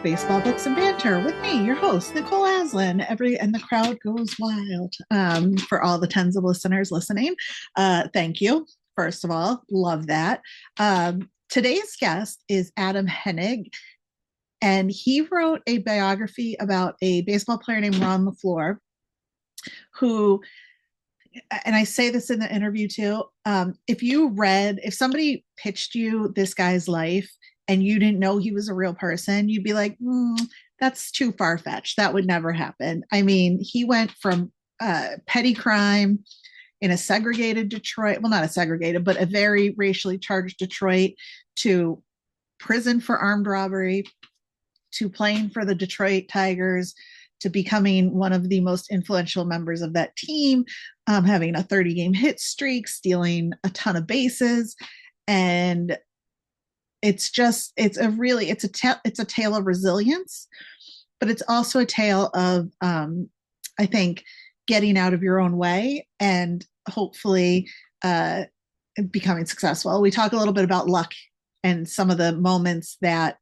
Baseball Books and Banter with me, your host, Nicole Aslin. And the crowd goes wild for all the tens of listeners listening. Thank you. First of all, love that. Today's guest is Adam Henig, and he wrote a biography about a baseball player named Ron LeFlore, who, and I say this in the interview too, if somebody pitched you this guy's life and you didn't know he was a real person, you'd be like, that's too far-fetched. That would never happen. I mean, he went from petty crime in a segregated Detroit, well, not a segregated, but a very racially charged Detroit, to prison for armed robbery, to playing for the Detroit Tigers, to becoming one of the most influential members of that team, having a 30-game hit streak, stealing a ton of bases. And it's a tale of resilience, but it's also a tale of, I think, getting out of your own way and hopefully becoming successful. We talk a little bit about luck and some of the moments that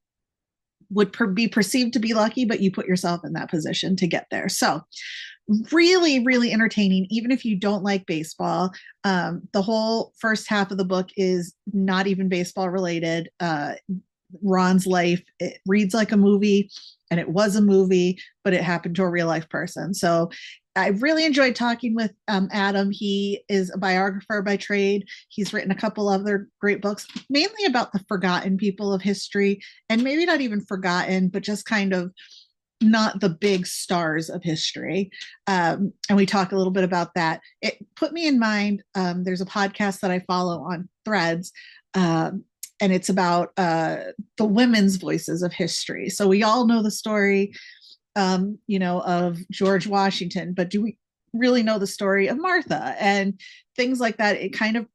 would be perceived to be lucky, but you put yourself in that position to get there. So really, really entertaining, even if you don't like baseball. The whole first half of the book is not even baseball related. Ron's life, it reads like a movie, and it was a movie, but it happened to a real life person. So I really enjoyed talking with Adam. He is a biographer by trade. He's written a couple other great books, mainly about the forgotten people of history, and maybe not even forgotten, but just kind of not the big stars of history. And we talk a little bit about that. It put me in mind. There's a podcast that I follow on Threads, and it's about the women's voices of history. So we all know the story, of George Washington, but do we really know the story of Martha and things like that? It kind of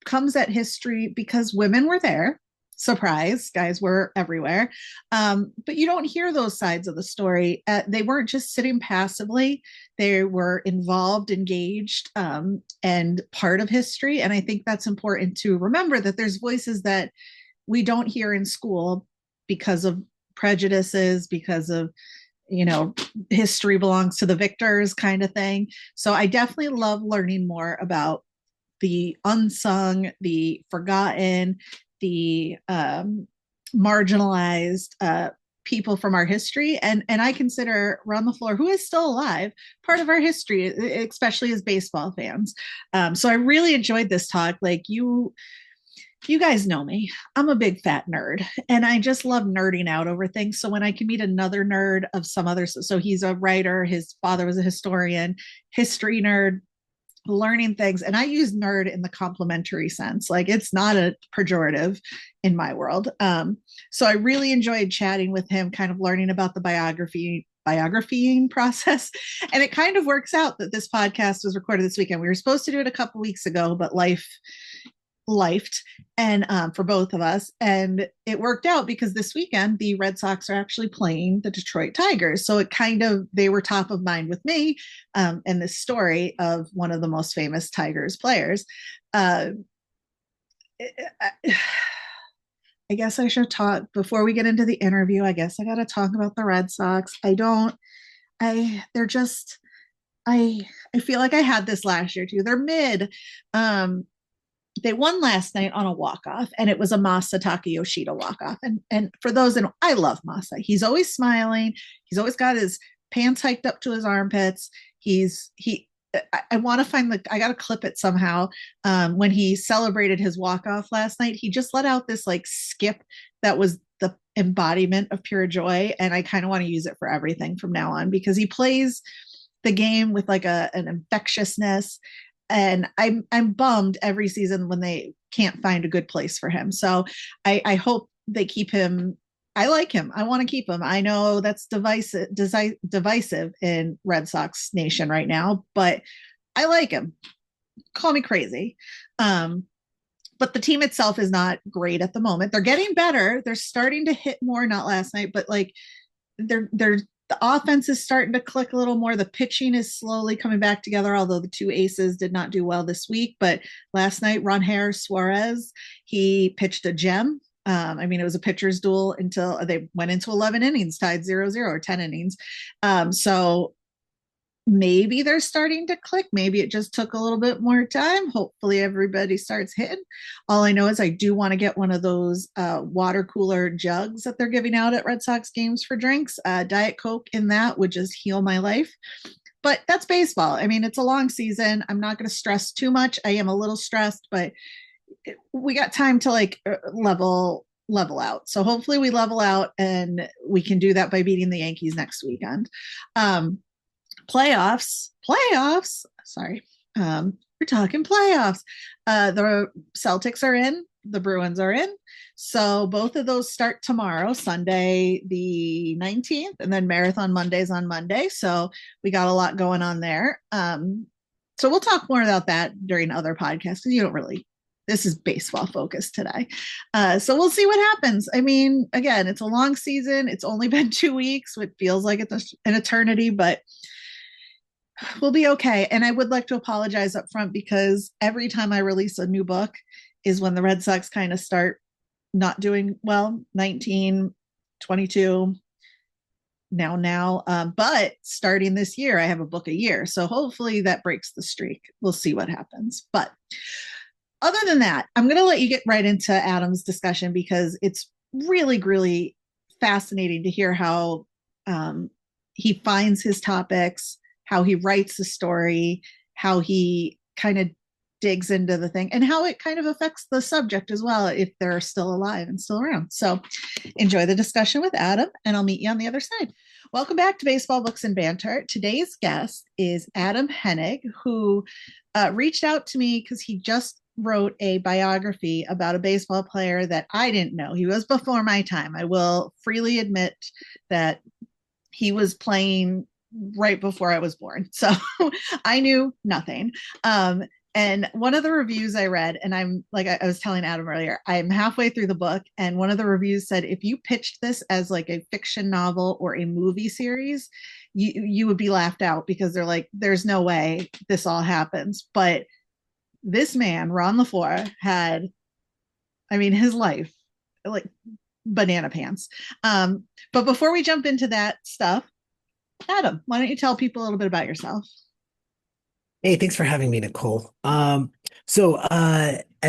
comes at history because women were there. Surprise, guys were everywhere. But you don't hear those sides of the story. They weren't just sitting passively. They were involved, engaged, and part of history. And I think that's important to remember, that there's voices that we don't hear in school because of prejudices, because of, history belongs to the victors kind of thing. So I definitely love learning more about the unsung, the forgotten, the marginalized people from our history. And I consider Ron LeFlore, who is still alive, part of our history, especially as baseball fans. So I really enjoyed this talk. Like, you guys know me. I'm a big fat nerd, and I just love nerding out over things. So when I can meet another nerd of some other, so he's a writer, his father was a historian, history nerd, learning things. And I use nerd in the complimentary sense. Like, it's not a pejorative in my world. So I really enjoyed chatting with him, kind of learning about the biographying process. And it kind of works out that this podcast was recorded this weekend. We were supposed to do it a couple weeks ago, but life lifed, and for both of us, and it worked out because this weekend the Red Sox are actually playing the Detroit Tigers, so they were top of mind with me, and this story of one of the most famous Tigers players. I guess I should talk before we get into the interview. I guess I got to talk about the Red Sox. They're just, I feel like I had this last year too. They're mid. They won last night on a walk-off, and it was a Masataka Yoshida walk-off. And for those, and I love Masa. He's always smiling. He's always got his pants hiked up to his armpits. I want to I got to clip it somehow. When he celebrated his walk-off last night, he just let out this like skip that was the embodiment of pure joy. And I kind of want to use it for everything from now on, because he plays the game with like an infectiousness. And I'm bummed every season when they can't find a good place for him. So I hope they keep him. I like him. I want to keep him. I know that's divisive in Red Sox Nation right now, but I like him. Call me crazy. But the team itself is not great at the moment. They're getting better. They're starting to hit more, not last night, but like they're the offense is starting to click a little more. The pitching is slowly coming back together, although the two aces did not do well this week. But last night, Ron Suarez, he pitched a gem. I mean, it was a pitcher's duel until they went into 11 innings, tied 0-0 or 10 innings. So maybe they're starting to click. Maybe it just took a little bit more time. Hopefully, everybody starts hitting. All I know is I do want to get one of those water cooler jugs that they're giving out at Red Sox games for drinks. Diet Coke in that would just heal my life. But that's baseball. I mean, it's a long season. I'm not going to stress too much. I am a little stressed, but we got time to like level out. So hopefully we level out and we can do that by beating the Yankees next weekend. Playoffs. Sorry. We're talking playoffs. The Celtics are in, the Bruins are in. So both of those start tomorrow, Sunday the 19th, and then Marathon Mondays on Monday. So we got a lot going on there. So we'll talk more about that during other podcasts because you don't really, this is baseball focused today. So we'll see what happens. I mean, again, it's a long season. It's only been 2 weeks, which feels like it's an eternity, but we'll be okay. And I would like to apologize up front because every time I release a new book is when the Red Sox kind of start not doing well, 19, 22, now. But starting this year, I have a book a year. So hopefully that breaks the streak. We'll see what happens. But other than that, I'm going to let you get right into Adam's discussion because it's really, really fascinating to hear how he finds his topics, how he writes the story, how he kind of digs into the thing, and how it kind of affects the subject as well if they're still alive and still around. So enjoy the discussion with Adam, and I'll meet you on the other side. Welcome back to Baseball Books and Banter. Today's guest is Adam Henig, who reached out to me because he just wrote a biography about a baseball player that I didn't know. He was before my time. I will freely admit that he was playing right before I was born. So I knew nothing. And one of the reviews I read, and I'm like I was telling Adam earlier, I'm halfway through the book, and one of the reviews said, if you pitched this as like a fiction novel or a movie series, you would be laughed out because they're like, there's no way this all happens. But this man, Ron LeFlore, had, I mean, his life, like banana pants. But before we jump into that stuff, Adam, why don't you tell people a little bit about yourself? Hey, thanks for having me, Nicole. As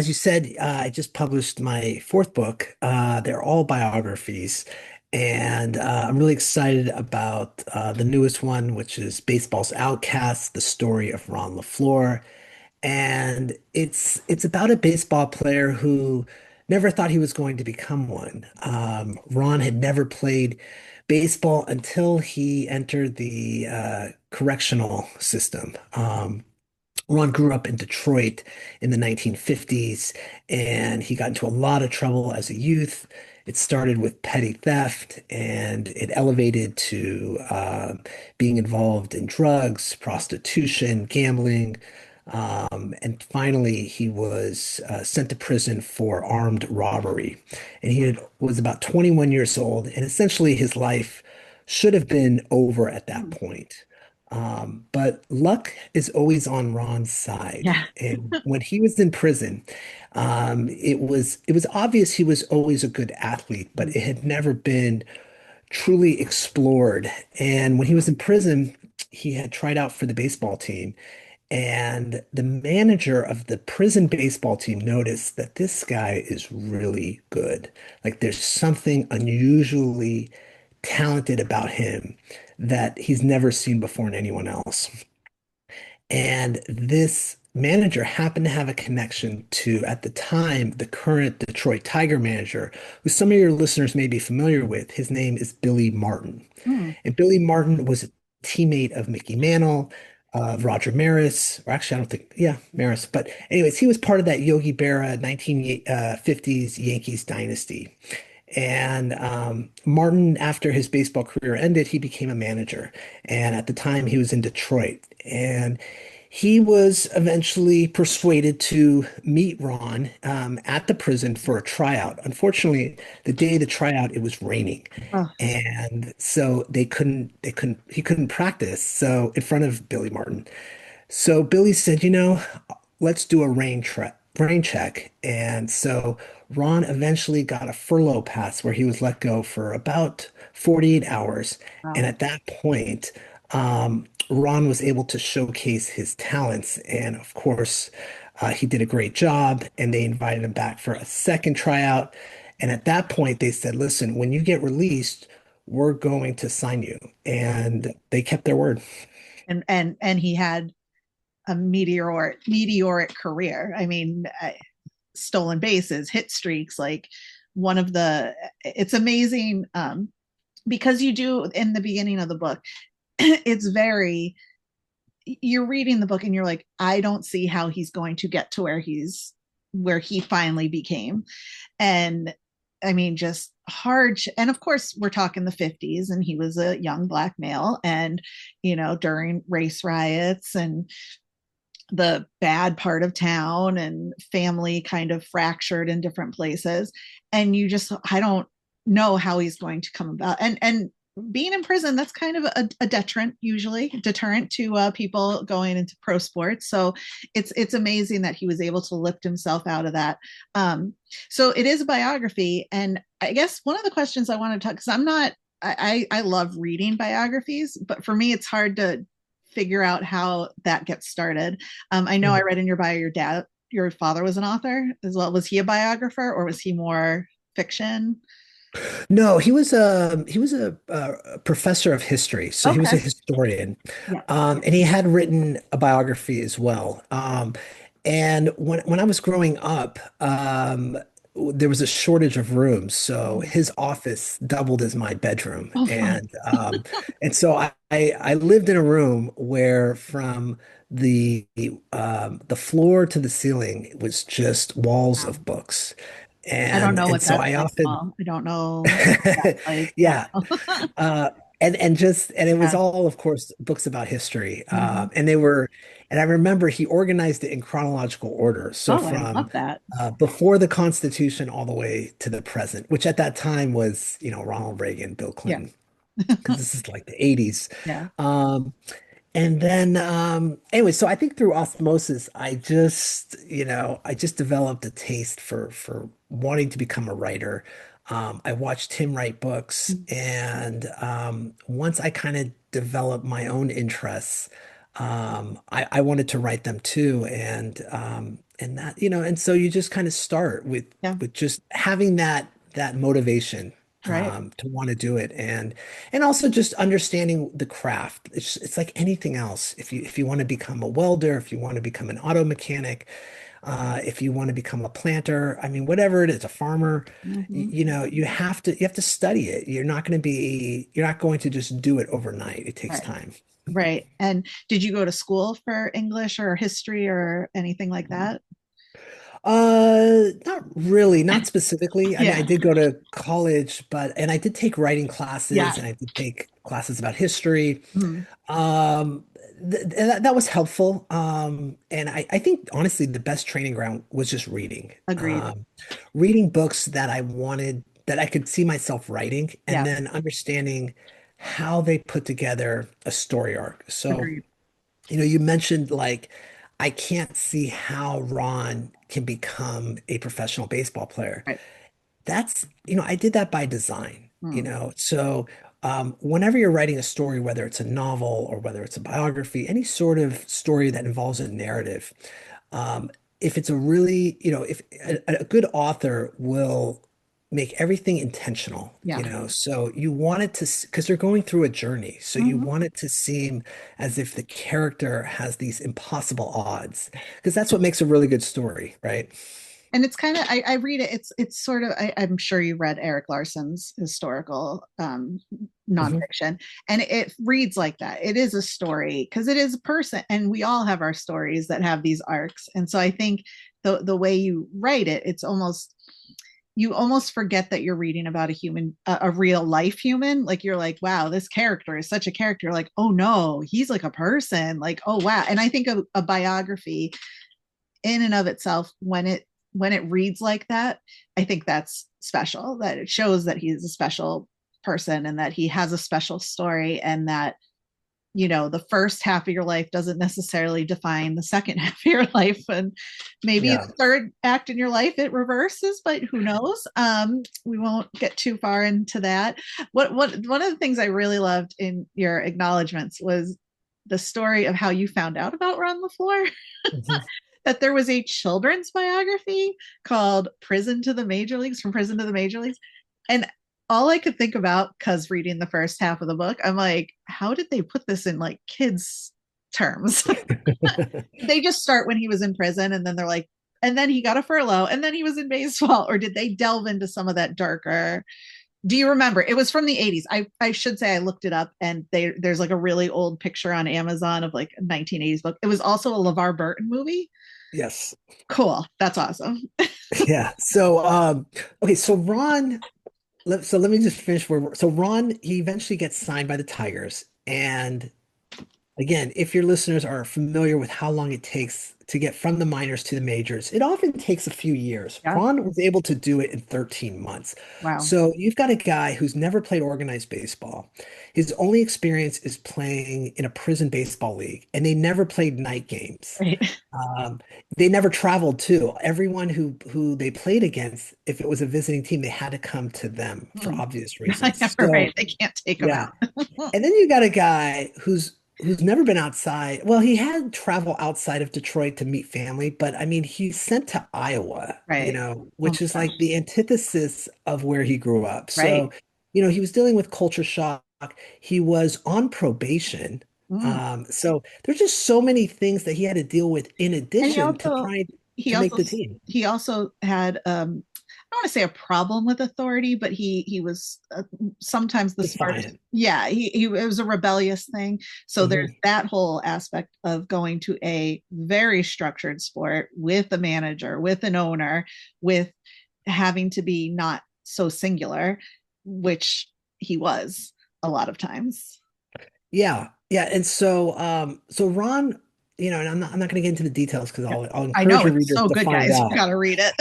you said, I just published my fourth book. They're all biographies, and I'm really excited about the newest one, which is Baseball's Outcast: The Story of Ron LeFlore. And it's about a baseball player who never thought he was going to become one. Ron had never played baseball until he entered the correctional system. Ron grew up in Detroit in the 1950s, and he got into a lot of trouble as a youth. It started with petty theft, and it elevated to being involved in drugs, prostitution, gambling. And finally, he was sent to prison for armed robbery. And was about 21 years old, and essentially his life should have been over at that point. But luck is always on Ron's side. Yeah. And when he was in prison, it was obvious he was always a good athlete, but it had never been truly explored. And when he was in prison, he had tried out for the baseball team. And the manager of the prison baseball team noticed that this guy is really good. Like there's something unusually talented about him that he's never seen before in anyone else. And this manager happened to have a connection to, at the time, the current Detroit Tiger manager, who some of your listeners may be familiar with. His name is Billy Martin. Hmm. And Billy Martin was a teammate of Mickey Mantle, of Roger Maris, or actually, I don't think, yeah, Maris. But anyways, he was part of that Yogi Berra 1950s Yankees dynasty. And Martin, after his baseball career ended, he became a manager. And at the time, he was in Detroit. And he was eventually persuaded to meet Ron at the prison for a tryout. Unfortunately, the day of the tryout, it was raining. Oh, And so he couldn't practice. So in front of Billy Martin. So Billy said, let's do a rain brain check. And so Ron eventually got a furlough pass where he was let go for about 48 hours. And Wow. at that point, Ron was able to showcase his talents. And of course, he did a great job, and they invited him back for a second tryout. And at that point, they said, listen, when you get released, we're going to sign you. And they kept their word. And he had a meteoric career. I mean, stolen bases, hit streaks, like one of the it's amazing because you do in the beginning of the book, it's very you're reading the book and you're like, I don't see how he's going to get to where he finally became. And I mean, just hard. And of course, we're talking the 50s, and he was a young Black male. And, during race riots and the bad part of town, and family kind of fractured in different places. And I don't know how he's going to come about. And being in prison, that's kind of a deterrent to people going into pro sports. So it's amazing that he was able to lift himself out of that. So it is a biography. And I guess one of the questions I want to talk, because I love reading biographies, but for me, it's hard to figure out how that gets started. I know I read in your bio, your father was an author as well. Was he a biographer, or was he more fiction? No, he was a professor of history, so he was a Okay. historian, Yeah. and he had written a biography as well. And when I was growing up, there was a shortage of rooms, so his office doubled as my bedroom, Oh, fun. and so I lived in a room where from the floor to the ceiling was just walls Wow. of books. I don't know And what so that's I like, often Paul. I don't know what that's like. Yeah. yeah. Uh, and it was Yeah. all, of course, books about history. Mhm. And I remember he organized it in chronological order. So Oh, I from love that. before the Constitution all the way to the present, which at that time was, Ronald Reagan, Bill Yeah. Clinton, because this is like the 80s. Yeah. Um, and then, anyway, so I think through osmosis, I just developed a taste for wanting to become a writer. I watched him write books, and once I kind of developed my own interests, I wanted to write them too, and that, and so you just kind of start with Yeah. just having that motivation Right. to want to do it, and also just understanding the craft. It's like anything else. If you want to become a welder, if you want to become an auto mechanic, if you want to become a planter, I mean, whatever it is, a farmer, Hmm. you have to study it. You're not going to just do it overnight. It takes Right. time. Right. And did you go to school for English or history or anything like that? Not really, not specifically. I mean, I Yeah. did go to college, and I did take writing Yeah. classes, and I did take classes about history. Mhm. Um, that was helpful. And I think honestly, the best training ground was just reading. Agreed. Reading books that I wanted, that I could see myself writing, and Yeah. then understanding how they put together a story arc. So, Agreed. you mentioned like I can't see how Ron can become a professional baseball player. Right. I did that by design, Mm. so whenever you're writing a story, whether it's a novel or whether it's a biography, any sort of story that involves a narrative, um, if it's a really, if a good author will make everything intentional, Yeah. so you want it to, because they're going through a journey, so you Mhm. want it to seem as if the character has these impossible odds, because that's what makes a really good story, right? And it's kind of I read it. It's sort of I'm sure you read Eric Larson's historical Mhm. nonfiction, and it reads like that. It is a story because it is a person, and we all have our stories that have these arcs. And so I think the way you write it, it's almost you almost forget that you're reading about a human, a real life human. Like you're like, wow, this character is such a character. Like, oh no, he's like a person. Like, oh wow. And I think a biography in and of itself, when it reads like that, I think that's special, that it shows that he's a special person and that he has a special story, and that the first half of your life doesn't necessarily define the second half of your life, and maybe Yeah. the third act in your life it reverses, but who knows. We won't get too far into that. What One of the things I really loved in your acknowledgments was the story of how you found out about Ron LeFlore. Mhm. That there was a children's biography called Prison to the Major Leagues, From Prison to the Major Leagues. And all I could think about, because reading the first half of the book, I'm like, how did they put this in like kids' terms? They just start when he was in prison and then they're like, and then he got a furlough and then he was in baseball? Or did they delve into some of that darker? Do you remember? It was from the 80s. I should say I looked it up, and there's like a really old picture on Amazon of like a 1980s book. It was also a LeVar Burton movie. Yes. Cool. That's awesome. Yeah. So, okay. So let me just finish so Ron, he eventually gets signed by the Tigers. And again, if your listeners are familiar with how long it takes to get from the minors to the majors, it often takes a few years. Yeah. Ron was able to do it in 13 months. Wow. So you've got a guy who's never played organized baseball. His only experience is playing in a prison baseball league, and they never played night games. Right. Um, they never traveled too. Everyone who they played against, if it was a visiting team, they had to come to them for Mm. obvious reasons. Right. So They can't take him yeah. out. And then you got a guy who's never been outside. Well, he had travel outside of Detroit to meet family, but I mean, he's sent to Iowa, Right. Oh which is my like gosh. the antithesis of where he grew up. Right. So, he was dealing with culture shock. He was on probation. Mm. So there's just so many things that he had to deal with in And addition to trying he to make also the team. he also had I don't want to say a problem with authority, but he was sometimes the smartest. Defiant. Yeah, he it was a rebellious thing. So there's Mhm. that whole aspect of going to a very structured sport with a manager, with an owner, with having to be not so singular, which he was a lot of times. Yeah, yeah, and so Ron, and I'm not going to get into the details because Yeah. I'll I encourage know your it's readers so to good, find guys. You out. got to read it.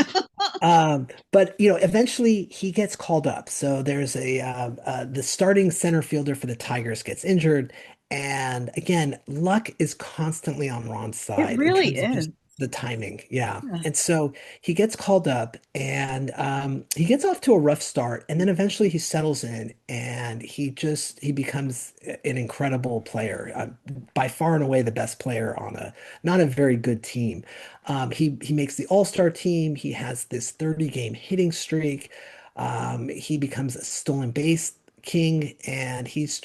But eventually he gets called up. So there's the starting center fielder for the Tigers gets injured, and again, luck is constantly on Ron's It side in really terms of is. just the timing. Yeah, Yeah. and so he gets called up, and he gets off to a rough start, and then eventually he settles in, and he becomes an incredible player, by far and away the best player on a not a very good team. He makes the All-Star team. He has this 30 game hitting streak. He becomes a stolen base king, and he's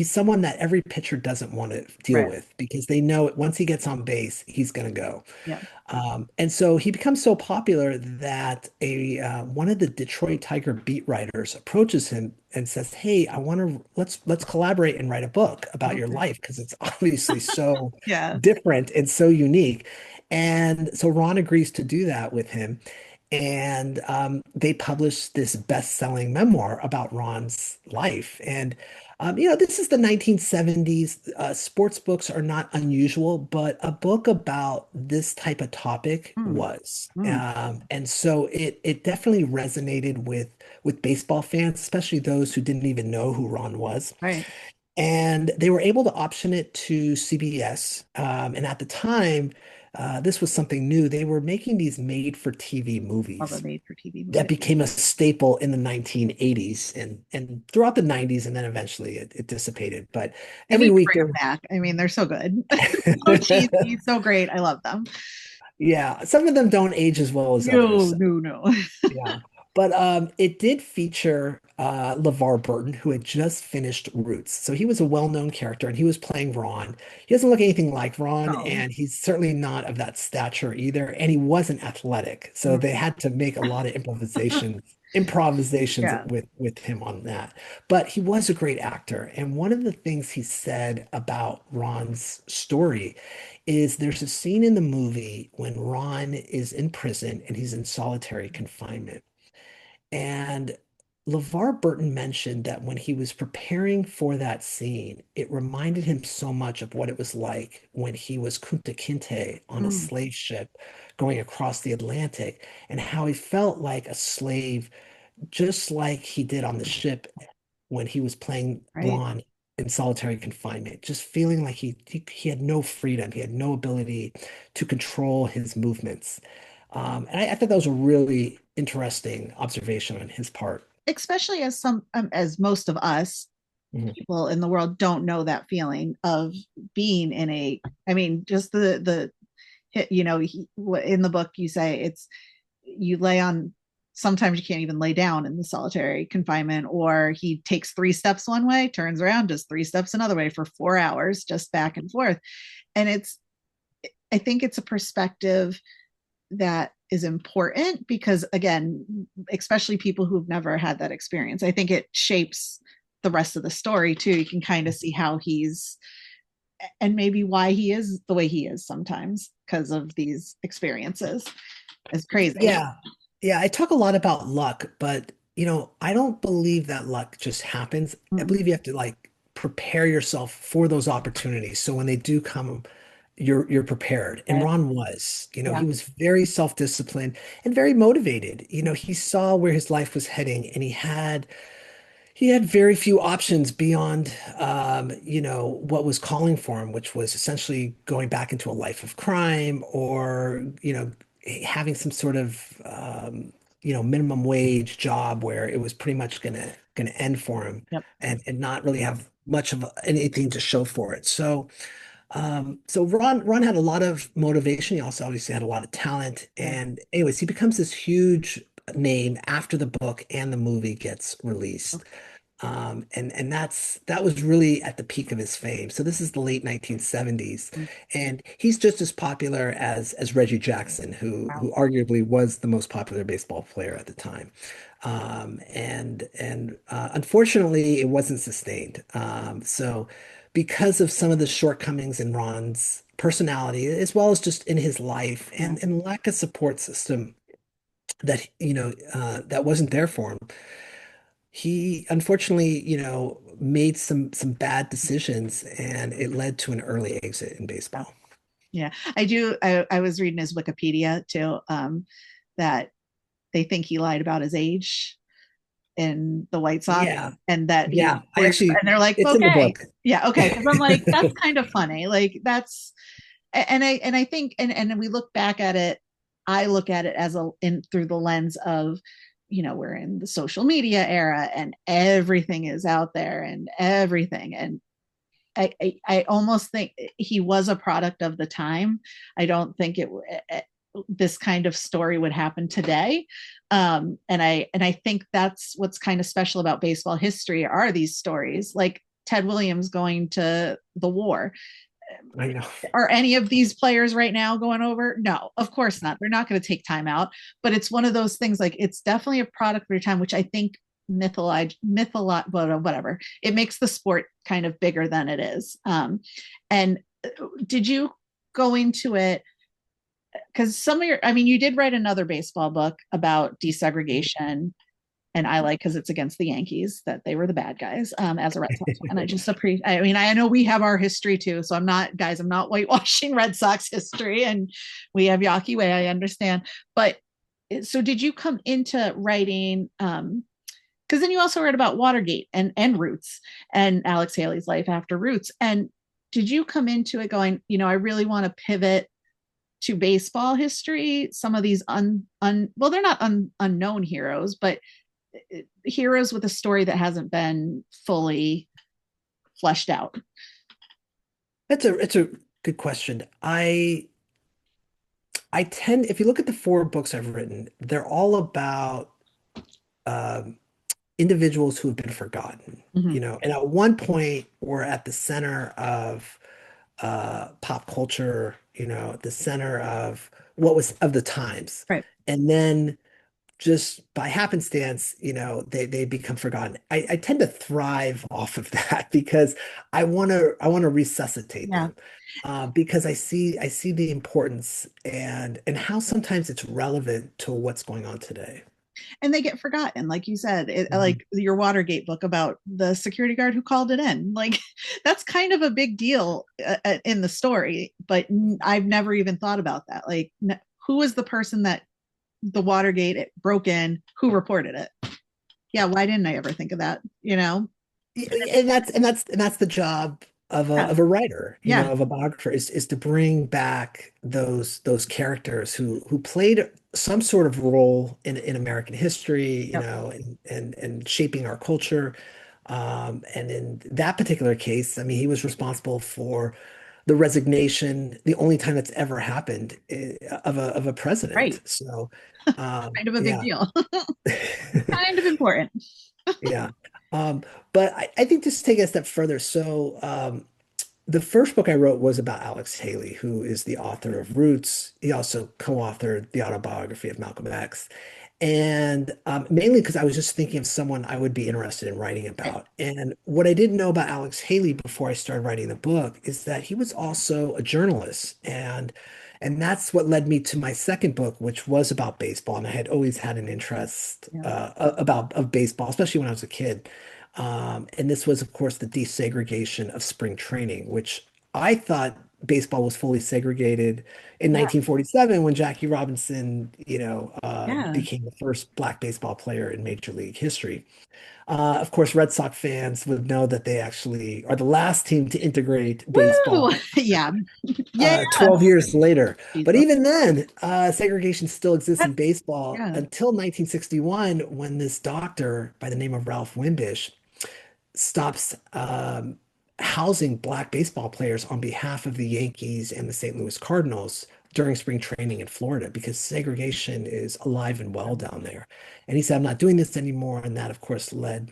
someone that every pitcher doesn't want to deal Right. with because they know once he gets on base, he's going to go. Yeah. And so he becomes so popular that a one of the Detroit Tiger beat writers approaches him and says, "Hey, I want to let's collaborate and write a book about your Okay. life because it's obviously so Yeah. different and so unique." And so Ron agrees to do that with him. And they published this best-selling memoir about Ron's life. And this is the 1970s. Sports books are not unusual, but a book about this type of topic Mm. was. Mm. And so it definitely resonated with baseball fans, especially those who didn't even know who Ron was. Right. And they were able to option it to CBS. And at the time, this was something new. They were making these made-for-TV Love a movies made for TV that movie. became a staple in the 1980s and throughout the 90s, and then eventually it dissipated. But They every need to week bring them there, back. I mean, they're so good. So cheesy, so great. I love them. yeah, some of them don't age as well as No, others. no, no. Yeah. But it did feature LeVar Burton, who had just finished Roots. So he was a well-known character and he was playing Ron. He doesn't look anything like Ron, No. and he's certainly not of that stature either. And he wasn't athletic. So Mm. they had to make a lot of improvisations Yeah. with him on that. But he was a great actor. And one of the things he said about Ron's story is there's a scene in the movie when Ron is in prison and he's in solitary confinement. And LeVar Burton mentioned that when he was preparing for that scene, it reminded him so much of what it was like when he was Kunta Kinte on a Mm. slave ship going across the Atlantic, and how he felt like a slave, just like he did on the ship when he was playing Right. Ron in solitary confinement, just feeling like he had no freedom, he had no ability to control his movements. And I thought that was a really interesting observation on his part. Especially as some as most of us Mhm. people in the world don't know that feeling of being in a, I mean, just the you know, in the book you say it's, you lay on, sometimes you can't even lay down in the solitary confinement, or he takes 3 steps one way, turns around, does 3 steps another way for 4 hours, just back and forth. And it's, I think it's a perspective that is important because, again, especially people who've never had that experience, I think it shapes the rest of the story too. You can kind of see how he's, and maybe why he is the way he is sometimes because of these experiences. It's crazy. Yeah. Yeah, I talk a lot about luck, but I don't believe that luck just happens. I Mm, believe you have to like prepare yourself for those opportunities. So when they do come, you're prepared. And right. Ron was, Yeah. he was very self-disciplined and very motivated. He saw where his life was heading and he had very few options beyond, what was calling for him, which was essentially going back into a life of crime or, having some sort of, minimum wage job where it was pretty much gonna end for him Yep. and not really have much of anything to show for it. So Ron had a lot of motivation. He also obviously had a lot of talent. Yeah. And anyways, he becomes this huge name after the book and the movie gets released. And that was really at the peak of his fame. So this is the late 1970s, Mm, and he's just as popular as Reggie Jackson, who wow. who arguably was the most popular baseball player at the time. And unfortunately, it wasn't sustained. So because of some of the shortcomings in Ron's personality, as well as just in his life, Yeah. and lack of support system that wasn't there for him, he unfortunately, made some bad decisions and it led to an early exit in Yeah. baseball. Yeah. I was reading his Wikipedia too, that they think he lied about his age in the White Sox, Yeah. and that he, Yeah. I actually, and they're like, it's in the okay, book. yeah, okay, because I'm like, that's kind of funny, like that's, and I think, and we look back at it, I look at it as a, in through the lens of, we're in the social media era and everything is out there and everything, and I almost think he was a product of the time. I don't think this kind of story would happen today. And I think that's what's kind of special about baseball history are these stories, like Ted Williams going to the war. I know. Are any of these players right now going over? No, of course not. They're not going to take time out. But it's one of those things, like it's definitely a product of your time, which I think whatever. It makes the sport kind of bigger than it is. And did you go into it? Because some of your, I mean, you did write another baseball book about desegregation, and I like because it's against the Yankees that they were the bad guys, as a Red Sox fan. I just appreciate. I mean, I know we have our history too, so I'm not, guys. I'm not whitewashing Red Sox history, and we have Yawkey Way. I understand, but so did you come into writing? Because then you also read about Watergate and Roots and Alex Haley's life after Roots, and did you come into it going, I really want to pivot to baseball history? Some of these well, they're not unknown heroes, but heroes with a story that hasn't been fully fleshed out. It's a good question. I tend, if you look at the 4 books I've written, they're all about um, individuals who have been forgotten. Mm-hmm. And at one point were at the center of pop culture, the center of what was of the times. Right. And then just by happenstance, they become forgotten. I tend to thrive off of that because I want to resuscitate Yeah. them because I see the importance and how sometimes it's relevant to what's going on today. And they get forgotten, like you said, Mhm. like your Watergate book about the security guard who called it in. Like that's kind of a big deal in the story, but I've never even thought about that. Like, who was the person that the Watergate it broke in? Who reported it? Yeah, why didn't I ever think of that? And that's the job Yeah, of a writer, yeah, of a biographer, is to bring back those characters who played some sort of role in American history, yep, and shaping our culture. And in that particular case, I mean, he was responsible for the resignation, the only time that's ever happened, of a president. right. So, Kind of a big yeah. deal. Kind of important. Yeah. Um, but I think just to take it a step further. So, the first book I wrote was about Alex Haley, who is the author of Roots. He also co-authored the autobiography of Malcolm X. And mainly because I was just thinking of someone I would be interested in writing Right. about. And what I didn't know about Alex Haley before I started writing the book is that he was also a journalist. And that's what led me to my second book, which was about baseball. And I had always had an interest Yeah. about of baseball, especially when I was a kid. And this was, of course, the desegregation of spring training, which I thought baseball was fully segregated in Yeah. 1947 when Jackie Robinson, Yeah. became the first black baseball player in Major League history. Of course, Red Sox fans would know that they actually are the last team to integrate Woo! baseball Yeah. Yeah. 12 years later. But Jesus. even then, segregation still exists That, in baseball yeah. until 1961 when this doctor by the name of Ralph Wimbish stops housing black baseball players on behalf of the Yankees and the St. Louis Cardinals during spring training in Florida because segregation is alive and well down there. And he said, I'm not doing this anymore. And that, of course, led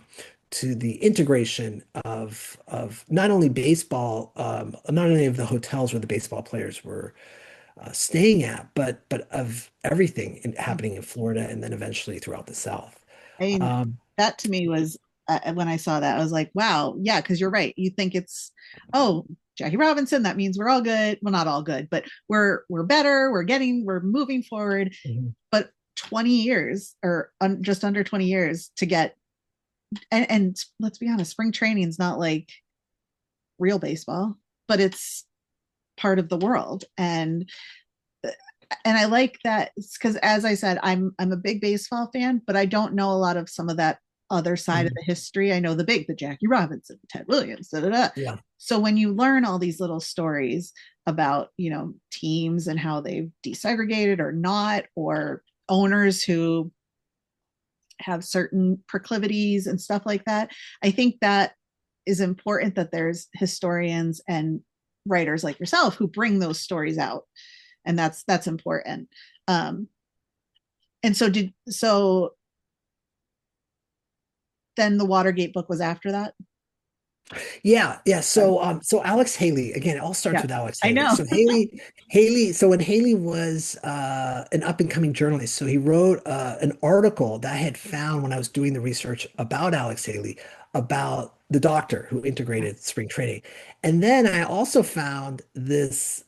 to the integration of not only baseball, not only of the hotels where the baseball players were staying at, but of everything happening in Florida and then eventually throughout the South. I mean, Um, that to me was when I saw that, I was like, wow, yeah, because you're right. You think it's, oh, Jackie Robinson, that means we're all good. Well, not all good, but we're better. We're moving forward. mhm, But 20 years or just under 20 years to get, and let's be honest, spring training is not like real baseball, but it's part of the world. And I like that because as I said, I'm a big baseball fan, but I don't know a lot of some of that other side of mhm. the history. I know the Jackie Robinson, Ted Williams, da, da, da. Yeah. So when you learn all these little stories about, teams and how they've desegregated or not, or owners who have certain proclivities and stuff like that, I think that is important that there's historians and writers like yourself who bring those stories out, and that's important. um and so then the Watergate book was after that. Yeah, yeah. Okay. So Alex Haley, again, it all starts Yeah, with Alex I Haley. know. So so when Haley was an up and coming journalist, so he wrote an article that I had found when I was doing the research about Alex Haley, about the doctor who integrated spring training. And then I also found these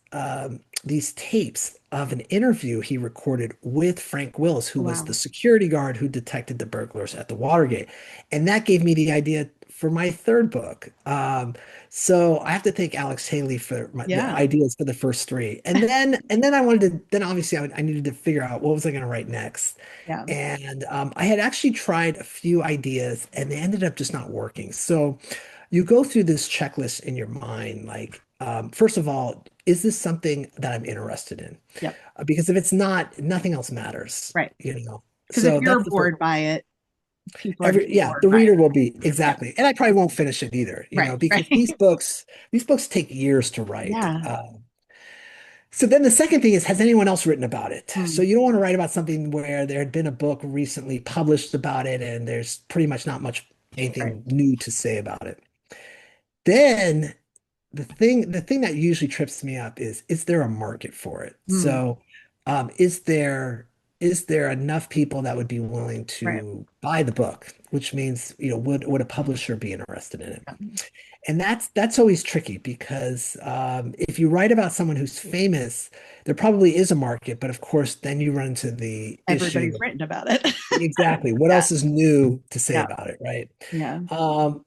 tapes of an interview he recorded with Frank Willis, who was the Wow. security guard who detected the burglars at the Watergate. And that gave me the idea for my third book. So I have to thank Alex Haley for the Yeah. ideas for the first three. And then I wanted to, then obviously I needed to figure out what was I going to write next. Yeah. And I had actually tried a few ideas and they ended up just not working. So you go through this checklist in your mind, like, first of all, is this something that I'm interested in? Yep. Because if it's not, nothing else matters, Right. you know? Because if So you're that's the first. bored by it, people are going to be Yeah, bored the by reader it. will be Yeah. exactly, and I probably won't finish it either, Right. because Right. these books take years to write. Yeah. So then the second thing is, has anyone else written about it? So Hmm. you don't want to write about something where there had been a book recently published about it, and there's pretty much not much Right. anything new to say about it. Then the thing that usually trips me up is there a market for it? Hmm. So, is there enough people that would be willing Right. to buy the book? Which means, would a publisher be interested in it? Yeah. And that's always tricky because if you write about someone who's famous, there probably is a market, but of course, then you run into the issue Everybody's of written about it. exactly what Yeah. else is new to say Yeah. about it, right? Yeah.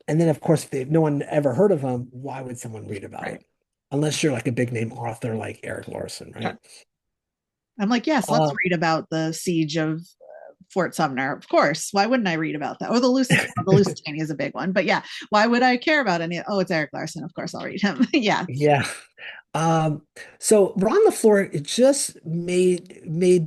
And then, of course, if no one ever heard of them, why would someone read about Right. it? Unless you're like a big name author like Eric Larson, Sure. right? I'm like, yes, let's Uh, read about the siege of Fort Sumner, of course. Why wouldn't I read about that? Or the Lusitania is a big one, but yeah, why would I care about any? Oh, it's Eric Larson. Of course, I'll read him. Yeah, Yeah. Um, so Ron LeFlore just made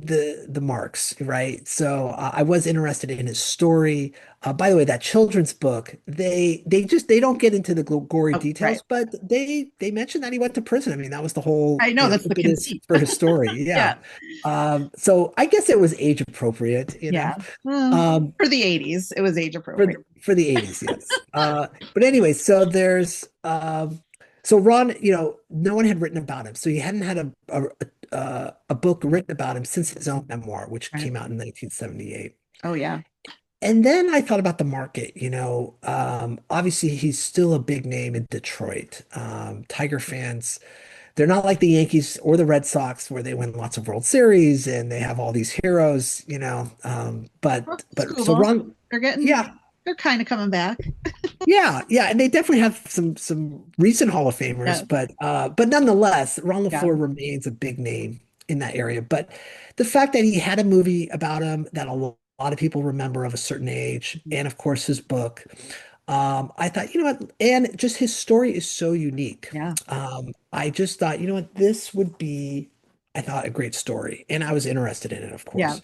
the marks, right? So I was interested in his story. By the way, that children's book, they don't get into the gory oh, right. details, but they mentioned that he went to prison. I mean, that was the whole, I know that's the impetus conceit. for his story. Yeah. Yeah, So I guess it was age appropriate, yeah. Well, Um, for the '80s, it was age for appropriate. for the 80s, yes. But anyway, so so Ron, no one had written about him. So he hadn't had a book written about him since his own memoir, which Right. came out in 1978. Oh yeah, And then I thought about the market, obviously he's still a big name in Detroit. Tiger fans, they're not like the Yankees or the Red Sox where they win lots of World Series and they have all these heroes, well, it's but so cool. Ron, They're getting, yeah, they're kind of coming back. yeah, and they definitely have some recent Hall of Yeah, Famers, but nonetheless, Ron yeah, LeFleur remains a big name in that area. But the fact that he had a movie about him that a lot of people remember of a certain age, and of course his book, I thought, what, and just his story is so unique. yeah, I just thought, what, this would be, I thought, a great story, and I was interested in it, of yeah, course.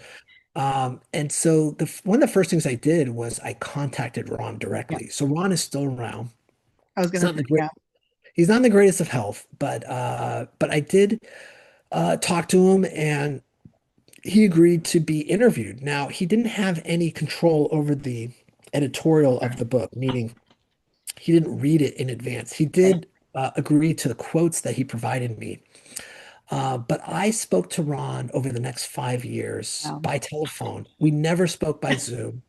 And so one of the first things I did was I contacted Ron yeah. directly. So Ron is still around. I was He's gonna not in say, the great yeah, he's not in the greatest of health, but I did talk to him and he agreed to be interviewed. Now, he didn't have any control over the editorial of the book, meaning he didn't read it in advance. He right. did agree to the quotes that he provided me. But I spoke to Ron over the next 5 years Wow. by telephone. We never spoke by Zoom.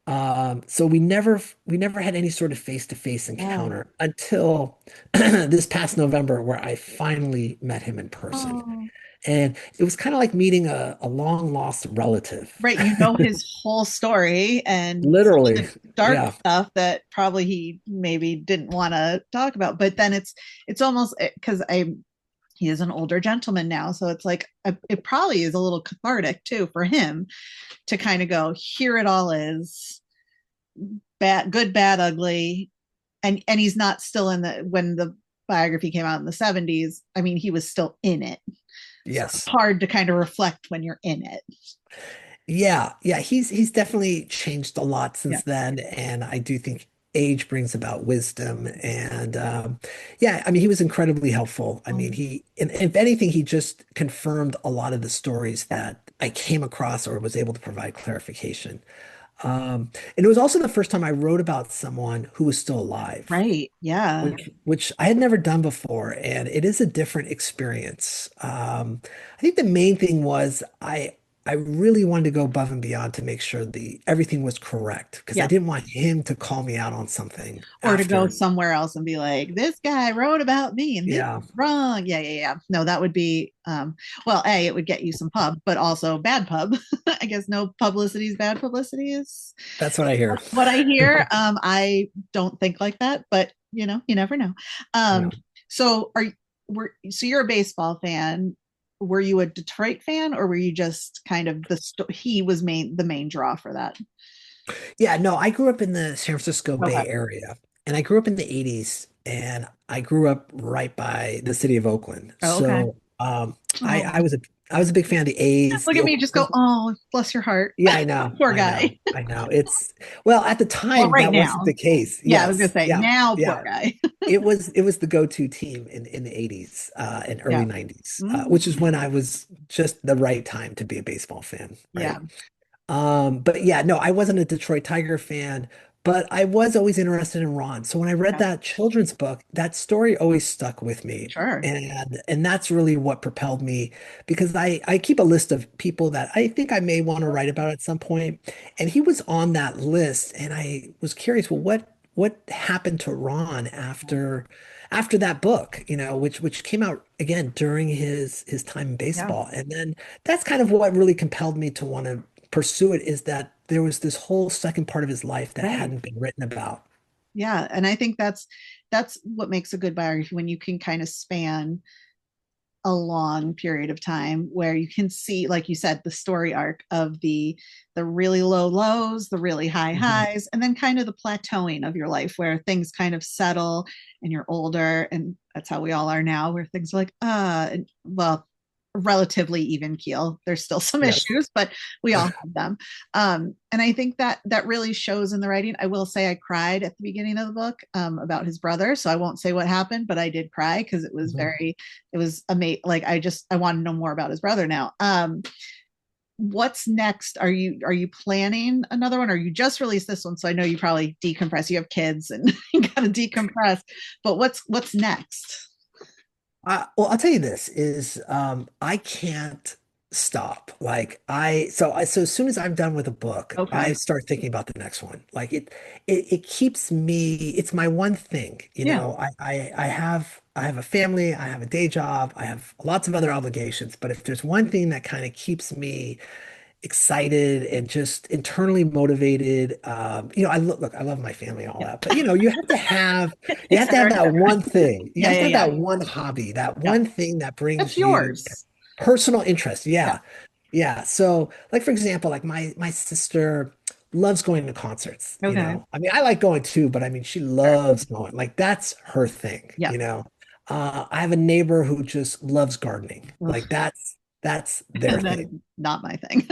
So we never had any sort of face-to-face Yeah. encounter until this past November, where I finally met him in person. Oh, And it was kind of like meeting a long lost relative. right. You know his whole story and some of Literally. the dark Yeah. stuff that probably he maybe didn't want to talk about. But then it's almost because he is an older gentleman now, so it's like it probably is a little cathartic too for him to kind of go, here it all is, bad, good, bad, ugly, and he's not still in the when the biography came out in the '70s. I mean, he was still in it, so it's Yes. hard to kind of reflect when you're in it. Yeah, yeah, he's definitely changed a lot Yeah. since then, and I do think age brings about wisdom. And yeah, I mean, he was incredibly helpful. I mean, and if anything, he just confirmed a lot of the stories Yeah. that I came across or was able to provide clarification. And it was also the first time I wrote about someone who was still alive, Right. Yeah. which I had never done before, and it is a different experience. I think the main thing was I really wanted to go above and beyond to make sure the everything was correct because I Yeah. didn't want him to call me out on something Or to go after. somewhere else and be like, this guy wrote about me and this Yeah, is wrong. Yeah, yeah, yeah. No, that would be well, A, it would get you some pub, but also bad pub. I guess no publicity is bad publicity is that's what I hear. what I hear. I don't think like that, but you never know. Yeah. Um, so so you're a baseball fan. Were you a Detroit fan, or were you just kind of he was the main draw for that? Yeah, no, I grew up in the San Francisco Okay. Bay Area and I grew up in the 80s and I grew up right by the city of Oakland. Oh, okay. So I Oh, was a big fan of the A's, look the at me Oakland. just go, oh, bless your heart. Yeah, I know. Poor I know. guy. I know. Well, at the Well, time right that wasn't now. the case. Yeah, I was gonna Yes. say Yeah. now, poor Yeah. guy. It was the go-to team in the 80s and early Yeah. 90s, Mhm. which is when I was just the right time to be a baseball fan, Yeah. right? But yeah, no, I wasn't a Detroit Tiger fan, but I was always interested in Ron. So when I read Yeah. that children's book, that story always stuck with me. Sure. And that's really what propelled me because I keep a list of people that I think I may want to write about at some point. And he was on that list. And I was curious, well, what happened to Ron after that book, which came out again during his time in Yeah. baseball. And then that's kind of what really compelled me to want to pursue it is that there was this whole second part of his life that Right. hadn't been written about. Yeah. And I think that's what makes a good biography when you can kind of span a long period of time where you can see, like you said, the story arc of the really low lows, the really high Mhm. highs, and then kind of the plateauing of your life where things kind of settle and you're older. And that's how we all are now, where things are like, and, well, relatively even keel. There's still some Yes. issues, but we all have them. And I think that that really shows in the writing. I will say I cried at the beginning of the book about his brother, so I won't say what happened, but I did cry because it was Mhm. very, it was amazing. Like I want to know more about his brother now. What's next? Are you planning another one, or you just released this one? So I know you probably decompress. You have kids and you gotta decompress. But what's next? Well, I'll tell you this is I can't stop. Like so as soon as I'm done with a book, I Okay. start thinking about the next one. Like it keeps me, it's my one thing. You Yeah. know, I have a family, I have a day job, I have lots of other obligations, but if there's one thing that kind of keeps me excited and just internally motivated. You know, look, I love my family and all Yeah. that, but you know, you Et have to have cetera, et that cetera. one thing. You Yeah, have yeah, to have yeah. that one hobby, that Yeah. one thing that That's brings you yours. personal interest. Yeah. Yeah. Yeah. So, like for example, like my sister loves going to concerts, you Okay. know. I mean, I like going too, but I mean, she Sure. loves going. Like that's her thing, Yeah. you know. I have a neighbor who just loves gardening. Ugh. Like that's their That is thing. not my thing.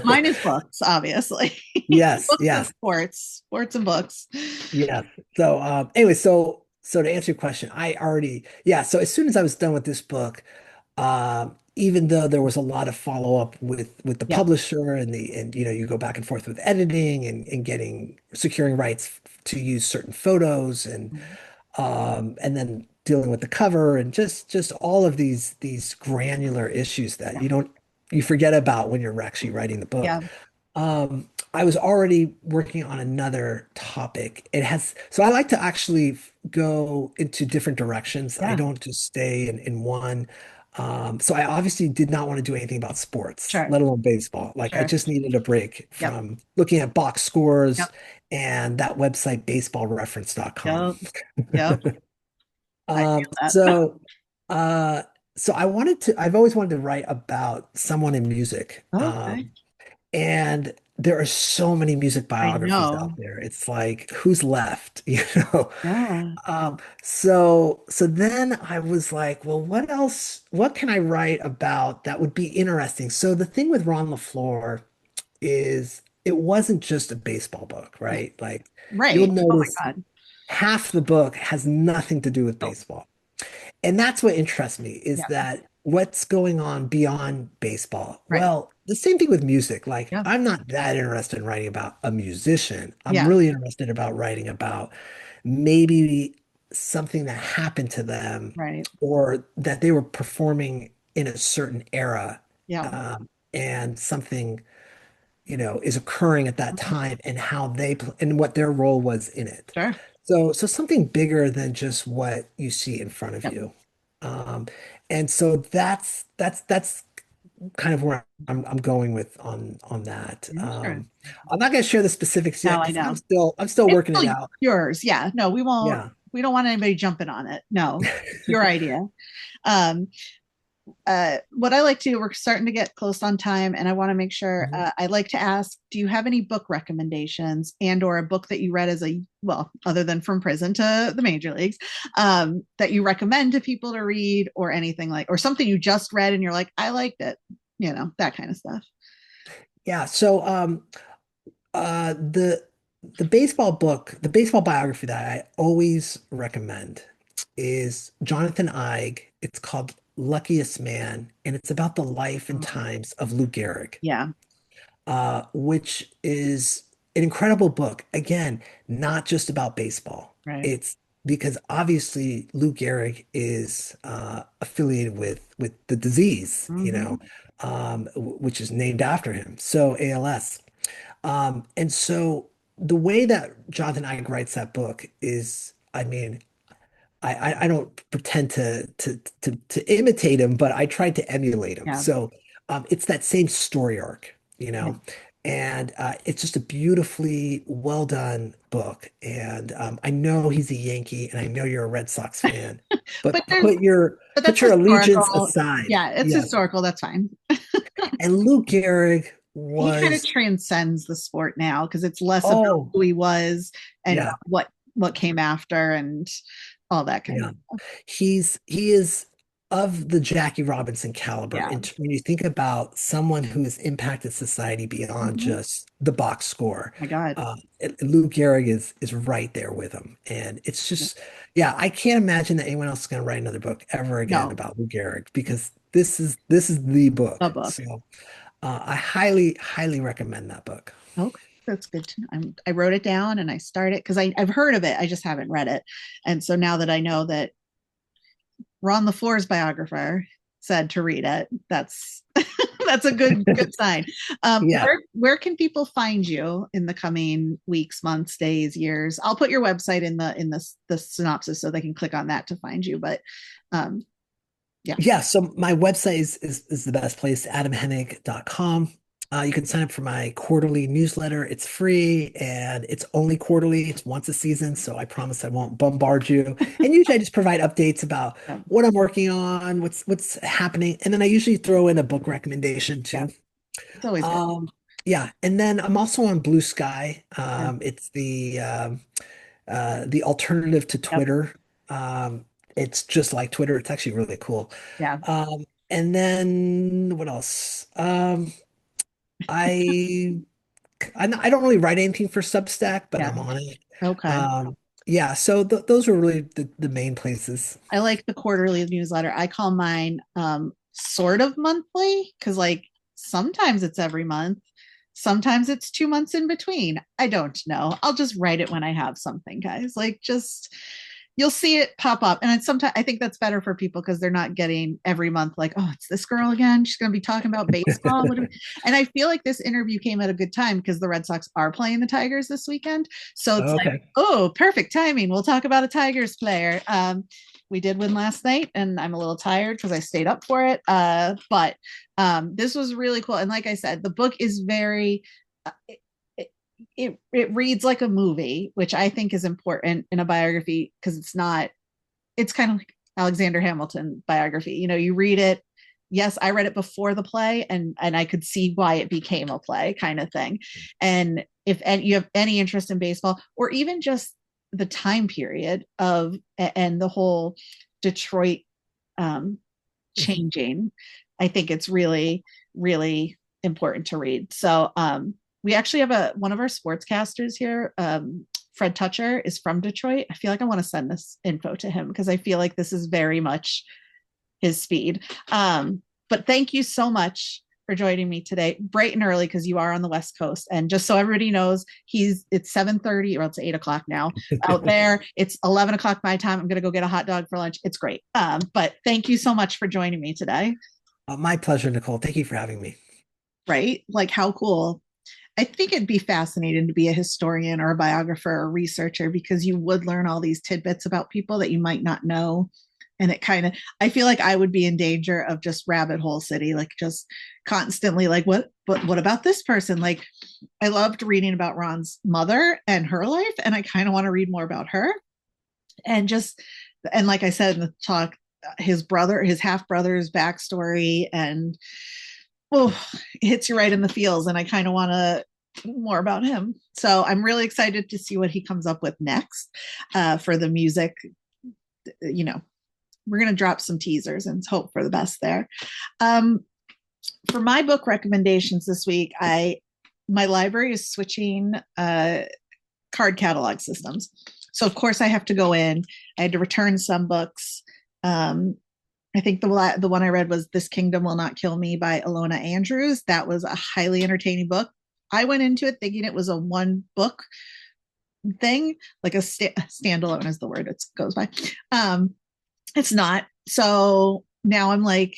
Mine is books, obviously. Yes, Books and yes, sports and books. yes. So, anyway, so to answer your question, yeah. So as soon as I was done with this book, even though there was a lot of follow up with the Yeah. publisher and you know you go back and forth with editing and getting securing rights to use certain photos and then dealing with the cover and just all of these granular issues that Yeah. you forget about when you're actually writing the book. Yeah. I was already working on another topic. So I like to actually go into different directions. I Yeah. don't just stay in one. So I obviously did not want to do anything about sports, Sure. let alone baseball. Like I Sure. just needed a break Yep. from looking at box scores Yep. and that website baseballreference.com. Yep. Yep. I Um, feel that. so uh so I've always wanted to write about someone in music. Okay. And there are so many music I biographies out know. there. It's like, who's left, you know? Yeah. So then I was like, well, what else? What can I write about that would be interesting? So the thing with Ron LeFlore is it wasn't just a baseball book, Yeah. right? Like you'll Right. Oh notice my God. half the book has nothing to do with Oh, baseball. And that's what interests me is yeah. that what's going on beyond baseball? Right. Well, the same thing with music. Like, Yeah. I'm not that interested in writing about a musician. I'm Yeah. really interested about writing about maybe something that happened to them Right. or that they were performing in a certain era, Yeah. and something, you know, is occurring at that Mhm. time and and what their role was in it. Sure. So something bigger than just what you see in front of Yep. you. Um, and so that's kind of where I'm going with on that. Interesting. I'm not going to share the specifics No, yet I because know. I'm still It's working it still out. yours. Yeah. No, we won't. Yeah. We don't want anybody jumping on it. No, it's your idea. Um, what I like to do, we're starting to get close on time, and I want to make sure. Mhm. I like to ask, do you have any book recommendations and or a book that you read as a, well, other than From Prison to the Major Leagues, that you recommend to people to read, or anything like, or something you just read and you're like, I liked it, that kind of stuff. Yeah. So the baseball book, the baseball biography that I always recommend is Jonathan Eig. It's called Luckiest Man, and it's about the life and Mhm. times of Lou Gehrig, Yeah. which is an incredible book. Again, not just about baseball. Right. It's because obviously Lou Gehrig is affiliated with the disease, you know, Hmm. which is named after him. So ALS. And so the way that Jonathan Eick writes that book is, I mean, I don't pretend to imitate him, but I tried to emulate him. Yeah. So it's that same story arc, you Yeah. know. And it's just a beautifully well done book. And I know he's a Yankee, and I know you're a Red Sox fan, But but there's but put that's your allegiance historical. aside. Yeah, it's Yes. historical. That's fine. And Lou Gehrig He kind of was, transcends the sport now because it's less about oh, who he was and yeah, about what came after and all that kind of yeah. stuff. He is of the Jackie Robinson caliber. Yeah. And when you think about someone who has impacted society beyond Mhm. just the box score, My God. Lou Gehrig is right there with him. And it's just, yeah, I can't imagine that anyone else is going to write another book ever again No, about Lou Gehrig because this is the a book. book. So I highly recommend that book. Okay, that's good to know. I wrote it down and I started because I've heard of it. I just haven't read it. And so now that I know that Ron LeFlore's biographer said to read it, that's a good sign. Yeah. Where can people find you in the coming weeks, months, days, years? I'll put your website in the synopsis so they can click on that to find you. But um, yeah, Yeah, so my website is the best place, adamhenig.com. You can sign up for my quarterly newsletter. It's free and it's only quarterly. It's once a season, so I promise I won't bombard you. And usually I just provide updates about yeah, what I'm working on, what's happening, and then I usually throw in a book recommendation yeah. too. It's always good. Um, yeah, and then I'm also on Blue Sky. Yeah, It's the alternative to yep, Twitter. It's just like Twitter. It's actually really cool. yeah, And then what else? I I don't really write anything for Substack, but yeah. I'm on it. Okay. Um, yeah, so th those are really the main places. I like the quarterly newsletter. I call mine sort of monthly because like sometimes it's every month, sometimes it's 2 months in between. I don't know. I'll just write it when I have something, guys. Like just you'll see it pop up. And it's sometimes I think that's better for people because they're not getting every month like, oh, it's this girl again. She's gonna be talking about baseball. And I feel like this interview came at a good time because the Red Sox are playing the Tigers this weekend. So it's like, Okay. oh, perfect timing. We'll talk about a Tigers player. We did win last night, and I'm a little tired because I stayed up for it. But this was really cool. And like I said, the book is very. It reads like a movie, which I think is important in a biography because it's not. It's kind of like Alexander Hamilton biography. You know, you read it. Yes, I read it before the play, and I could see why it became a play, kind of thing. And if you have any interest in baseball, or even just the time period of and the whole Detroit um, Mhm. changing, I think it's really important to read. So we actually have one of our sportscasters here. Fred Toucher is from Detroit. I feel like I want to send this info to him because I feel like this is very much his speed. But thank you so much for joining me today, bright and early because you are on the West Coast. And just so everybody knows, it's 7:30 or it's 8 o'clock now out there. It's 11 o'clock my time. I'm gonna go get a hot dog for lunch. It's great. But thank you so much for joining me today. My pleasure, Nicole. Thank you for having me. Right? Like how cool. I think it'd be fascinating to be a historian or a biographer or a researcher because you would learn all these tidbits about people that you might not know. And it kind of, I feel like I would be in danger of just rabbit hole city, like just constantly like, what about this person? Like, I loved reading about Ron's mother and her life, and I kind of want to read more about her. And just, and like I said in the talk, his brother, his half brother's backstory, and oh, it hits you right in the feels. And I kind of want to more about him. So I'm really excited to see what he comes up with next for the music. You know, we're going to drop some teasers and hope for the best there. Um, for my book recommendations this week, my library is switching card catalog systems. So of course I have to go in. I had to return some books. I think the one I read was "This Kingdom Will Not Kill Me" by Ilona Andrews. That was a highly entertaining book. I went into it thinking it was a one book thing, like a standalone is the word it goes by. It's not. So now I'm like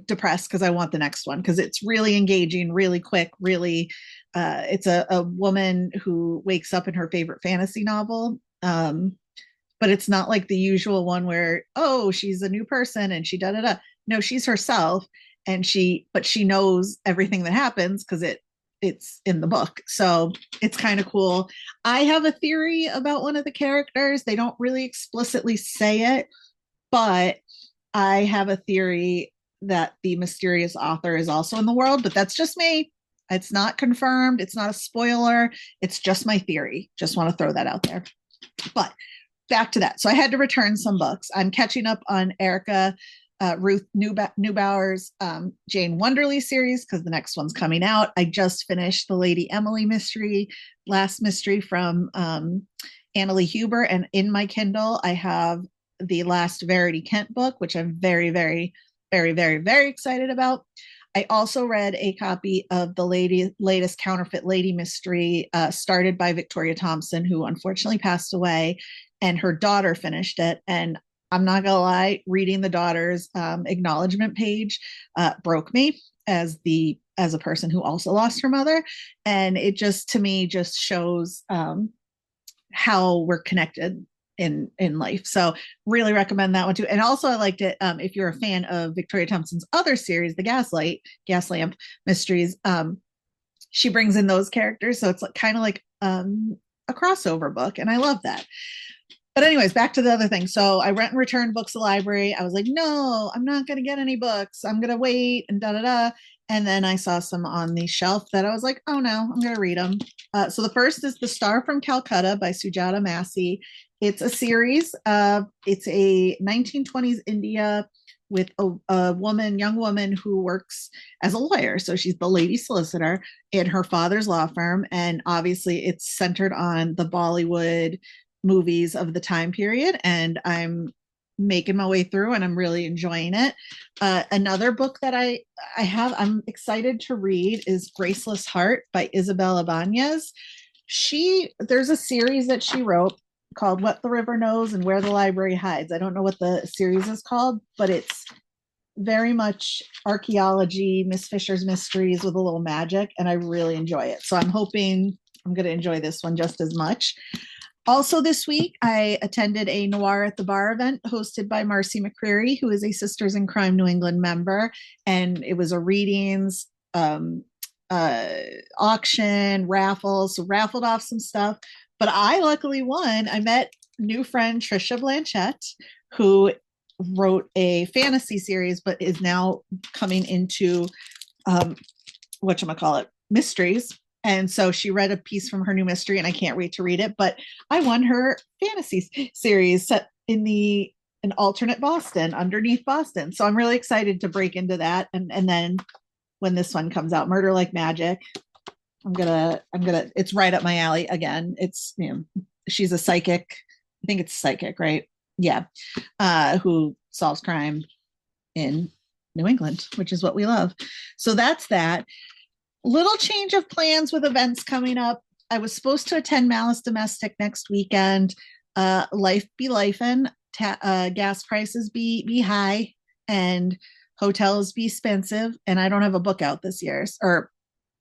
depressed because I want the next one because it's really engaging, really quick, really. It's a woman who wakes up in her favorite fantasy novel. But it's not like the usual one where, oh, she's a new person and she da da da. No, she's herself, and but she knows everything that happens because it's in the book. So it's kind of cool. I have a theory about one of the characters. They don't really explicitly say it, but I have a theory that the mysterious author is also in the world, but that's just me. It's not confirmed. It's not a spoiler. It's just my theory. Just want to throw that out there. But back to that. So I had to return some books. I'm catching up on Erica Ruth Neubauer's Jane Wonderly series because the next one's coming out. I just finished the Lady Emily mystery, last mystery from Annalie Huber. And in my Kindle, I have the last Verity Kent book, which I'm very, very, very, very, very excited about. I also read a copy of the latest Counterfeit Lady mystery, started by Victoria Thompson, who unfortunately passed away, and her daughter finished it. And I'm not gonna lie, reading the daughter's acknowledgement page broke me as a person who also lost her mother, and it just to me just shows how we're connected in life. So really recommend that one too. And also I liked it if you're a fan of Victoria Thompson's other series, the Gaslamp mysteries. She brings in those characters, so it's like, kind of like a crossover book, and I love that. But anyways, back to the other thing. So I rent and return books to the library. I was like, no, I'm not going to get any books. I'm going to wait and da da da. And then I saw some on the shelf that I was like, oh no, I'm going to read them. So the first is The Star from Calcutta by Sujata Massey. It's a series. It's a 1920s India with a young woman who works as a lawyer. So she's the lady solicitor in her father's law firm. And obviously it's centered on the Bollywood movies of the time period. And I'm making my way through and I'm really enjoying it. Another book that I'm excited to read is Graceless Heart by Isabel Ibanez. There's a series that she wrote called What the River Knows and Where the Library Hides. I don't know what the series is called, but it's very much archaeology, Miss Fisher's mysteries with a little magic, and I really enjoy it. So I'm hoping I'm going to enjoy this one just as much. Also this week, I attended a Noir at the Bar event hosted by Marcy McCreary, who is a Sisters in Crime New England member. And it was a readings, auction, raffle. So raffled off some stuff. But I luckily won. I met new friend Trisha Blanchette, who wrote a fantasy series, but is now coming into whatchamacallit, mysteries. And so she read a piece from her new mystery, and I can't wait to read it. But I won her fantasy series set in an alternate Boston, underneath Boston. So I'm really excited to break into that. And then when this one comes out, Murder Like Magic, I'm gonna it's right up my alley again. It's, she's a psychic. I think it's psychic, right? Yeah. Who solves crime in New England, which is what we love. So that's that. Little change of plans with events coming up. I was supposed to attend Malice Domestic next weekend. Life be lifing. Gas prices be high, and hotels be expensive. And I don't have a book out this year, or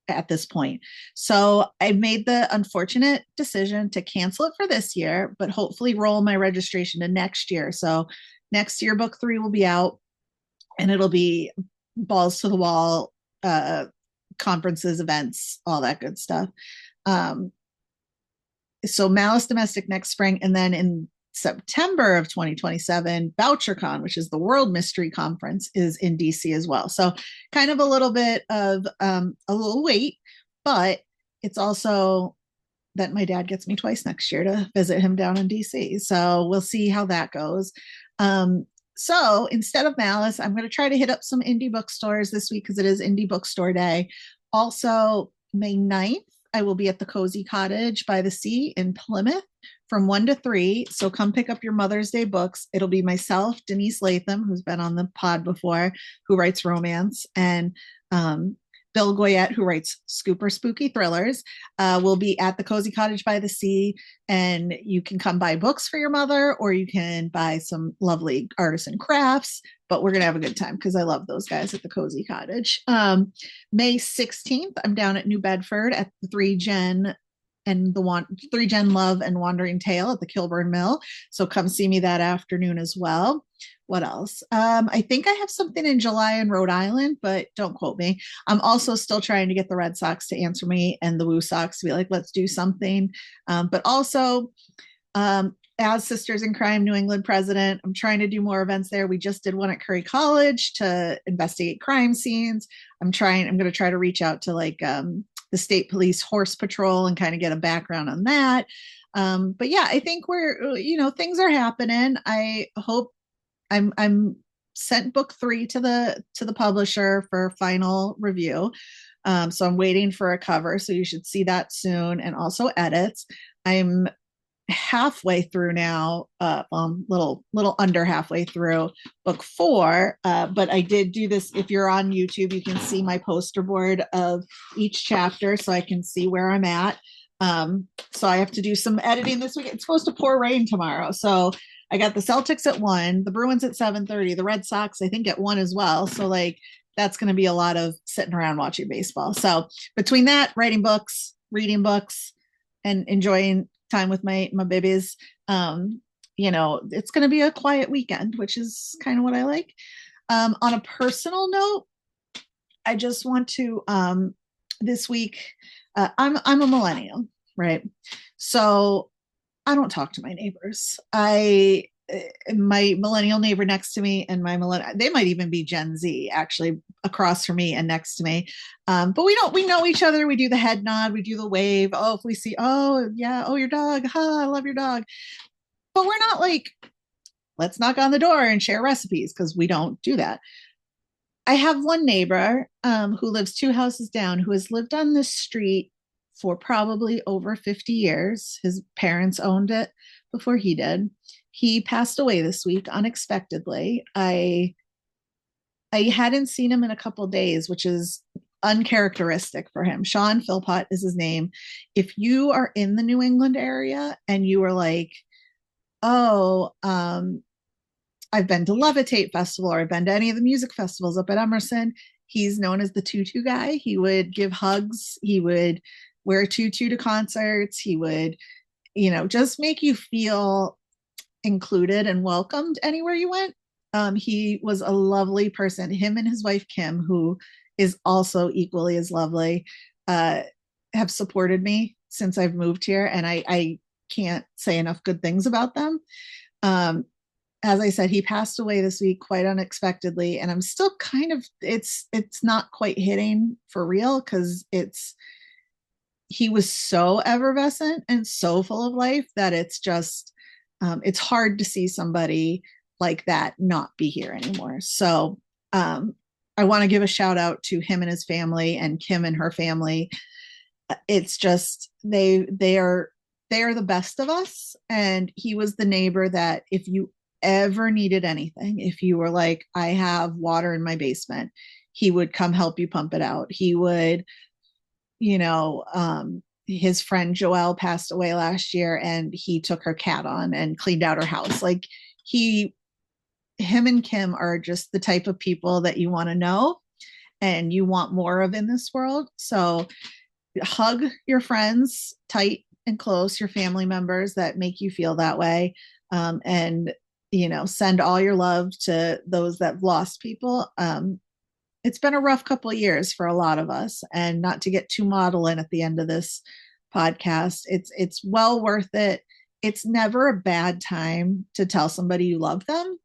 at this point. So I made the unfortunate decision to cancel it for this year, but hopefully roll my registration to next year. So next year, book 3 will be out, and it'll be balls to the wall, conferences, events, all that good stuff. So Malice Domestic next spring, and then in September of 2027, VoucherCon, which is the World Mystery Conference, is in DC as well. So kind of a little bit of a little wait, but it's also that my dad gets me twice next year to visit him down in DC. So we'll see how that goes. So instead of Malice, I'm going to try to hit up some indie bookstores this week because it is Indie Bookstore Day. Also, May 9th, I will be at the Cozy Cottage by the Sea in Plymouth from 1 to 3. So come pick up your Mother's Day books. It'll be myself, Denise Latham, who's been on the pod before, who writes romance, and Bill Goyette, who writes super spooky thrillers, will be at the Cozy Cottage by the Sea. And you can come buy books for your mother, or you can buy some lovely artisan crafts. But we're going to have a good time because I love those guys at the Cozy Cottage. May 16th, I'm down at New Bedford at the 3Gen and the 3Gen Love and Wandering Tale at the Kilburn Mill. So come see me that afternoon as well. What else? I think I have something in July in Rhode Island, but don't quote me. I'm also still trying to get the Red Sox to answer me and the Woo Sox to be like, let's do something. But also, as Sisters in Crime New England president, I'm trying to do more events there. We just did one at Curry College to investigate crime scenes. I'm going to try to reach out to like the state police horse patrol and kind of get a background on that. But yeah, I think things are happening. I hope I'm sent book 3 to the publisher for final review. So I'm waiting for a cover. So you should see that soon, and also edits. I'm halfway through now, little under halfway through book 4. But I did do this. If you're on YouTube, you can see my poster board of each chapter, so I can see where I'm at. So I have to do some editing this week. It's supposed to pour rain tomorrow, so I got the Celtics at 1, the Bruins at 7:30, the Red Sox I think at 1 as well. So like that's going to be a lot of sitting around watching baseball. So between that, writing books, reading books, and enjoying time with my babies, it's going to be a quiet weekend, which is kind of what I like. On a personal note, I just want to this week. I'm a millennial, right? So I don't talk to my neighbors. My millennial neighbor next to me and they might even be Gen Z actually across from me and next to me. But we know each other. We do the head nod, we do the wave. Oh, if we see, oh yeah, oh your dog, I love your dog. But we're not like, let's knock on the door and share recipes, because we don't do that. I have one neighbor who lives 2 houses down, who has lived on this street for probably over 50 years. His parents owned it before he did. He passed away this week unexpectedly. I hadn't seen him in a couple of days, which is uncharacteristic for him. Sean Philpott is his name. If you are in the New England area and you are like, oh, I've been to Levitate Festival, or I've been to any of the music festivals up at Emerson, he's known as the tutu guy. He would give hugs. He would wear a tutu to concerts. He would, just make you feel included and welcomed anywhere you went. He was a lovely person. Him and his wife, Kim, who is also equally as lovely, have supported me since I've moved here. And I can't say enough good things about them. As I said, he passed away this week quite unexpectedly, and I'm still kind of, it's not quite hitting for real, because he was so effervescent and so full of life that it's just it's hard to see somebody like that not be here anymore. So I want to give a shout out to him and his family, and Kim and her family. It's just they are the best of us, and he was the neighbor that if you ever needed anything, if you were like, I have water in my basement, he would come help you pump it out. He would, his friend Joelle passed away last year, and he took her cat on and cleaned out her house. Like him and Kim are just the type of people that you want to know and you want more of in this world. So hug your friends tight and close, your family members that make you feel that way. And send all your love to those that have lost people. It's been a rough couple of years for a lot of us, and not to get too maudlin at the end of this podcast, it's well worth it. It's never a bad time to tell somebody you love them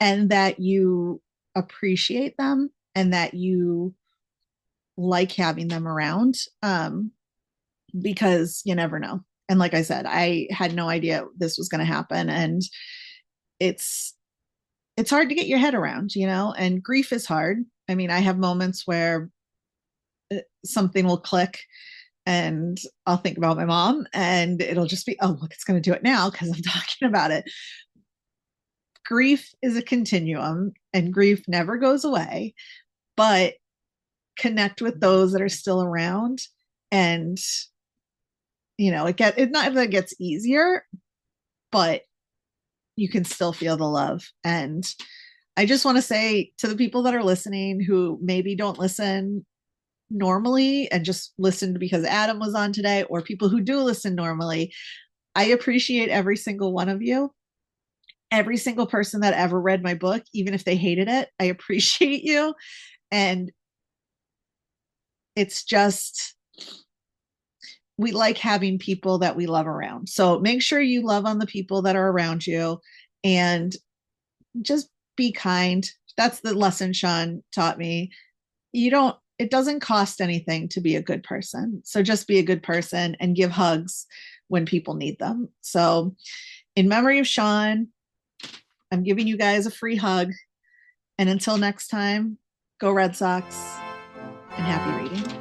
and that you appreciate them and that you like having them around, because you never know. And like I said, I had no idea this was going to happen, and it's hard to get your head around, and grief is hard. I mean, I have moments where something will click and I'll think about my mom, and it'll just be, oh, look, it's going to do it now because I'm talking about it. Grief is a continuum, and grief never goes away, but connect with those that are still around. And, it's not that it gets easier, but you can still feel the love. And I just want to say to the people that are listening who maybe don't listen normally and just listened because Adam was on today, or people who do listen normally, I appreciate every single one of you. every single person that ever read my book, even if they hated it, I appreciate you. And it's just, we like having people that we love around. So make sure you love on the people that are around you and just be kind. That's the lesson Sean taught me. It doesn't cost anything to be a good person. So just be a good person and give hugs when people need them. So, in memory of Sean, I'm giving you guys a free hug. And until next time, go Red Sox and happy reading.